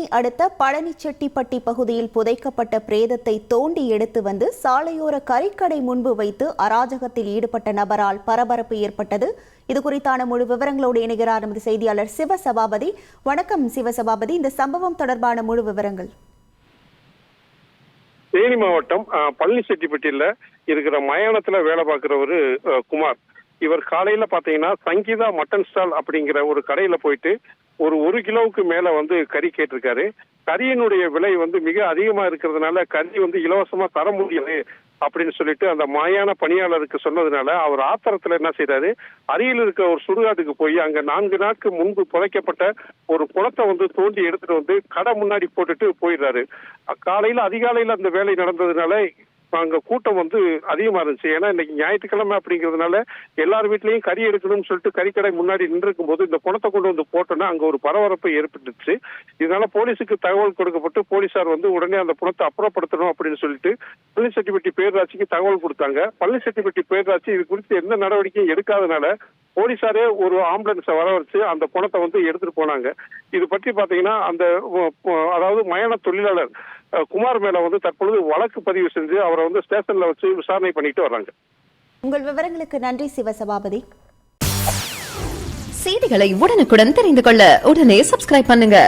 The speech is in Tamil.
தேனி அடுத்த பழனிச்செட்டிப்பட்டி பகுதியில் புதைக்கப்பட்ட பிரேதத்தை தோண்டி எடுத்து வந்து சாலையோர கறிக்கடை முன்பு வைத்து அராஜகத்தில் ஈடுபட்ட நபரால் பரபரப்பு ஏற்பட்டது. இது குறித்தான முழு விவரங்களோடு இணைகிறார் நமது செய்தியாளர் சிவசபாபதி. வணக்கம் சிவசபாபதி, இந்த சம்பவம் தொடர்பான முழு விவரங்கள். தேனி மாவட்டம் பழனிச்செட்டிப்பட்டியில இருக்கிற மயானத்துல வேலை பார்க்கிறவரு குமார். இவர் காலையில பாத்தீங்கன்னா சங்கீதா மட்டன் ஸ்டால் அப்படிங்கிற ஒரு கடையில போயிட்டு ஒரு கிலோவுக்கு மேல கறி கேட்டிருக்காரு. கறியினுடைய விலை மிக அதிகமா இருக்கிறதுனால கறி இலவசமா தர முடியாது அப்படின்னு சொல்லிட்டு அந்த மாயான பணியாளருக்கு சொன்னதுனால அவர் ஆத்திரத்துல என்ன செய்யறாரு, அருகில் இருக்க ஒரு சுடுகாட்டுக்கு போய் அங்க 4 நாட்கள் முன்பு புதைக்கப்பட்ட ஒரு குளத்தை தோண்டி எடுத்துட்டு கடை முன்னாடி போட்டுட்டு போயிடுறாரு. காலையில அதிகாலையில அந்த வேலை நடந்ததுனால அங்க கூட்டம் அதிகமா இருந்துச்சு. ஏன்னா இன்னைக்கு ஞாயிற்றுக்கிழமை அப்படிங்கிறதுனால எல்லார் வீட்லயும் கறி எடுக்கணும்னு சொல்லிட்டு கறிக்கடை முன்னாடி நின்றுக்கும் போது இந்த குணத்தை கொண்டு போட்டோன்னா அங்க ஒரு பரபரப்பு ஏற்பட்டுச்சு. இதனால போலீஸுக்கு தகவல் கொடுக்கப்பட்டு போலீசார் உடனே அந்த குணத்தை அப்புறப்படுத்தணும் அப்படின்னு சொல்லிட்டு பழனிச்செட்டிப்பட்டி பேரூராட்சிக்கு தகவல் கொடுத்தாங்க. பழனிச்செட்டிப்பட்டி பேரூராட்சி இது குறித்து எந்த நடவடிக்கையும் எடுக்காதனால போலீசாரே ஒரு ஆம்புலன்ஸை வரவழைச்சு அந்த குணத்தை எடுத்துட்டு போனாங்க. இது பற்றி பாத்தீங்கன்னா அதாவது மயான தொழிலாளர் குமார் மேல தற்பொழுது வழக்கு பதிவு செஞ்சு அவரை ஸ்டேஷன்ல வச்சு விசாரணை பண்ணிட்டு வர்றாங்க. உங்கள் விவரங்களுக்கு நன்றி சிவசபாபதி. செய்திகளை உடனுக்குடன் தெரிந்து கொள்ள உடனே சப்ஸ்கிரைப் பண்ணுங்க.